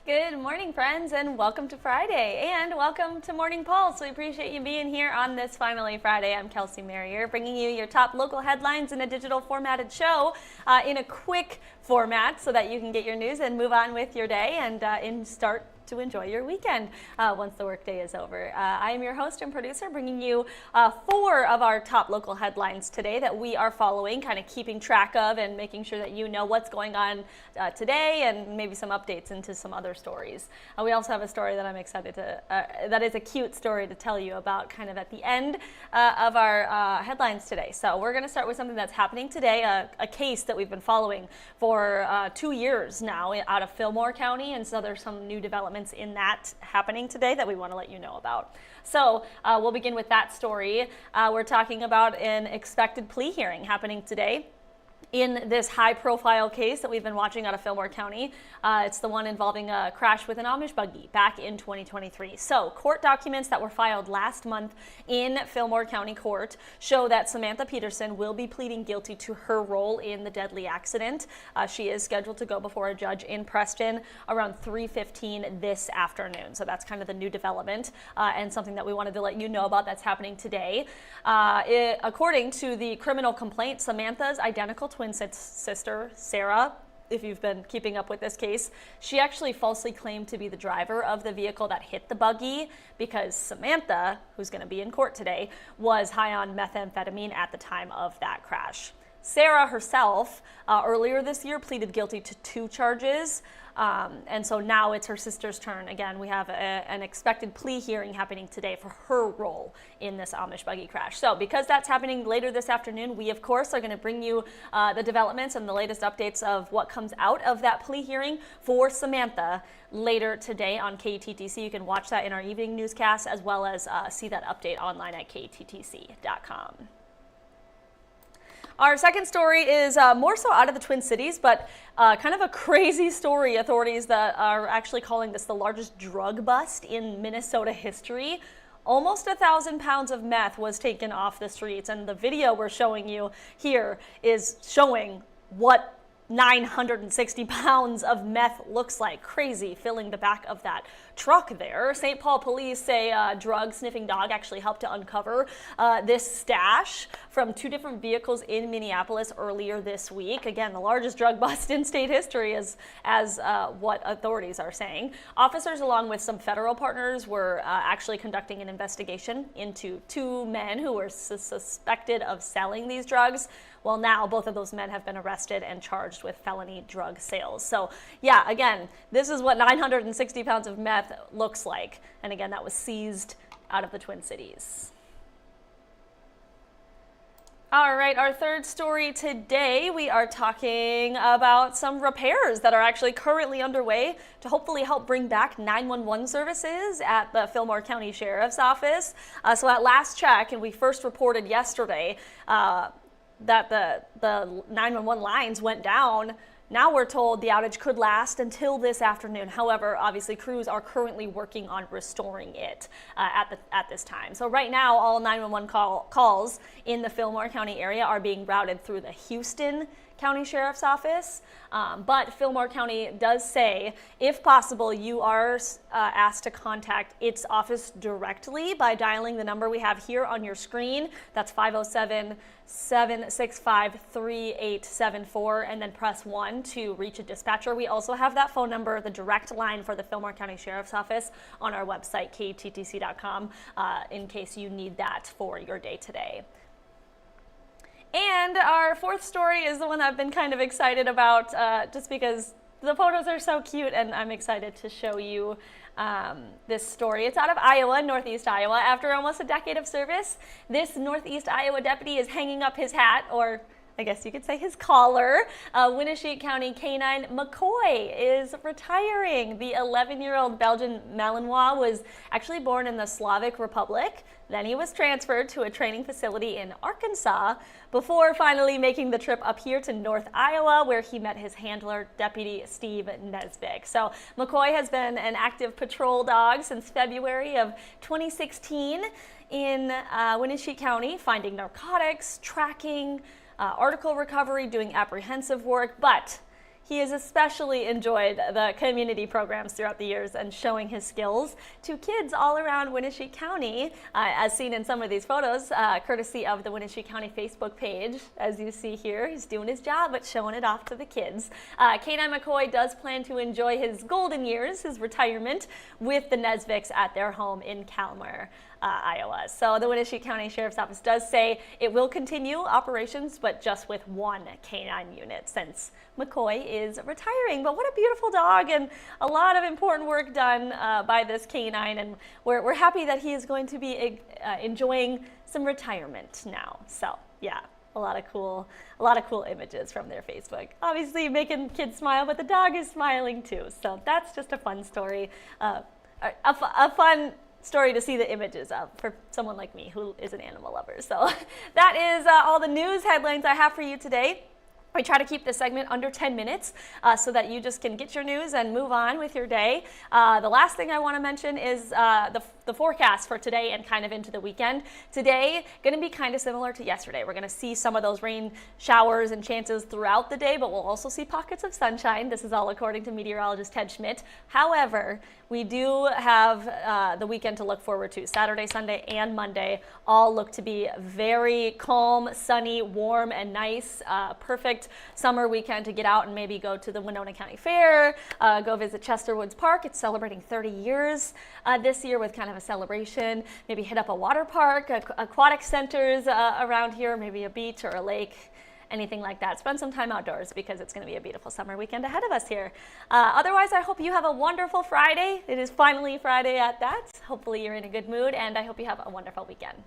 Good morning, friends, and welcome to Friday, and welcome to Morning Pulse. We appreciate you being here on this Finally Friday. I'm Kelsey Marier, bringing you your top local headlines in a digital formatted show in a quick format so that you can get your news and move on with your day and start to enjoy your weekend once the workday is over. I am your host and producer, bringing you 4 of our top local headlines today that we are following, kind of keeping track of and making sure that you know what's going on today and maybe some updates into some other stories. We also have a story that I'm excited to, that is a cute story to tell you about kind of at the end of our headlines today. So we're going to start with something that's happening today, a case that we've been following for 2 years now out of Fillmore County, and so there's some new developments in that happening today that we want to let you know about. So we'll begin with that story. We're talking about an expected plea hearing happening today in this high-profile case that we've been watching out of Fillmore County. It's the one involving a crash with an Amish buggy back in 2023. So court documents that were filed last month in Fillmore County Court show that Samantha Peterson will be pleading guilty to her role in the deadly accident. She is scheduled to go before a judge in Preston around 3:15 this afternoon. So that's kind of the new development and something that we wanted to let you know about that's happening today. According to the criminal complaint, Samantha's identical twin sister, Sarah, if you've been keeping up with this case, she actually falsely claimed to be the driver of the vehicle that hit the buggy because Samantha, who's going to be in court today, was high on methamphetamine at the time of that crash. Sarah herself, earlier this year, pleaded guilty to 2 charges. And so now it's her sister's turn. Again, we have an expected plea hearing happening today for her role in this Amish buggy crash. So because that's happening later this afternoon, we, of course, are going to bring you the developments and the latest updates of what comes out of that plea hearing for Samantha later today on KTTC. You can watch that in our evening newscast as well as see that update online at kttc.com. Our second story is more so out of the Twin Cities, but kind of a crazy story. Authorities that are actually calling this the largest drug bust in Minnesota history. Almost 1,000 pounds of meth was taken off the streets, and the video we're showing you here is showing what 960 pounds of meth looks like. Crazy, filling the back of that truck there. St. Paul police say a drug-sniffing dog actually helped to uncover this stash from 2 different vehicles in Minneapolis earlier this week. Again, the largest drug bust in state history as what authorities are saying. Officers, along with some federal partners, were actually conducting an investigation into 2 men who were suspected of selling these drugs. Well, now both of those men have been arrested and charged with felony drug sales. So yeah, again, this is what 960 pounds of meth looks like. And again, that was seized out of the Twin Cities. All right, our third story today, we are talking about some repairs that are actually currently underway to hopefully help bring back 911 services at the Fillmore County Sheriff's Office. So at last check, and we first reported yesterday, that the 911 lines went down. Now we're told the outage could last until this afternoon. However, obviously crews are currently working on restoring it at this time. So right now, all 911 calls in the Fillmore County area are being routed through the Houston County Sheriff's Office, but Fillmore County does say, if possible, you are asked to contact its office directly by dialing the number we have here on your screen. That's 507-765-3874, and then press 1 to reach a dispatcher. We also have that phone number, the direct line for the Fillmore County Sheriff's Office, on our website, kttc.com, in case you need that for your day today. And our fourth story is the one I've been kind of excited about just because the photos are so cute, and I'm excited to show you this story. It's out of Iowa, Northeast Iowa. After almost a decade of service, this Northeast Iowa deputy is hanging up his hat, or I guess you could say his collar. Winneshiek County K9 McCoy is retiring. The 11-year-old Belgian Malinois was actually born in the Slavic Republic. Then he was transferred to a training facility in Arkansas before finally making the trip up here to North Iowa, where he met his handler, Deputy Steve Nesbick. So McCoy has been an active patrol dog since February of 2016 in Winneshiek County, finding narcotics, tracking, article recovery, doing apprehensive work, but he has especially enjoyed the community programs throughout the years and showing his skills to kids all around Winneshiek County, as seen in some of these photos, courtesy of the Winneshiek County Facebook page. As you see here, he's doing his job but showing it off to the kids. K9 McCoy does plan to enjoy his golden years, his retirement, with the Nesvicks at their home in Calmer, Iowa. So the Winneshiek County Sheriff's Office does say it will continue operations, but just with one K9 unit since McCoy is retiring. But what a beautiful dog, and a lot of important work done by this K9, and we're happy that he is going to be enjoying some retirement now. So yeah, a lot of cool images from their Facebook. Obviously making kids smile, but the dog is smiling too. So that's just a fun story, a fun story to see the images of for someone like me who is an animal lover. So that is all the news headlines I have for you today. We try to keep this segment under 10 minutes so that you just can get your news and move on with your day. The last thing I want to mention is the forecast for today and kind of into the weekend. Today, going to be kind of similar to yesterday. We're going to see some of those rain showers and chances throughout the day, but we'll also see pockets of sunshine. This is all according to meteorologist Ted Schmidt. However, we do have the weekend to look forward to. Saturday, Sunday, and Monday all look to be very calm, sunny, warm, and nice. Perfect summer weekend to get out and maybe go to the Winona County Fair, go visit Chester Woods Park. It's celebrating 30 years this year with kind of a celebration. Maybe hit up a water park, aquatic centers around here, maybe a beach or a lake. Anything like that. Spend some time outdoors because it's going to be a beautiful summer weekend ahead of us here. Otherwise, I hope you have a wonderful Friday. It is finally Friday at that. Hopefully you're in a good mood, and I hope you have a wonderful weekend.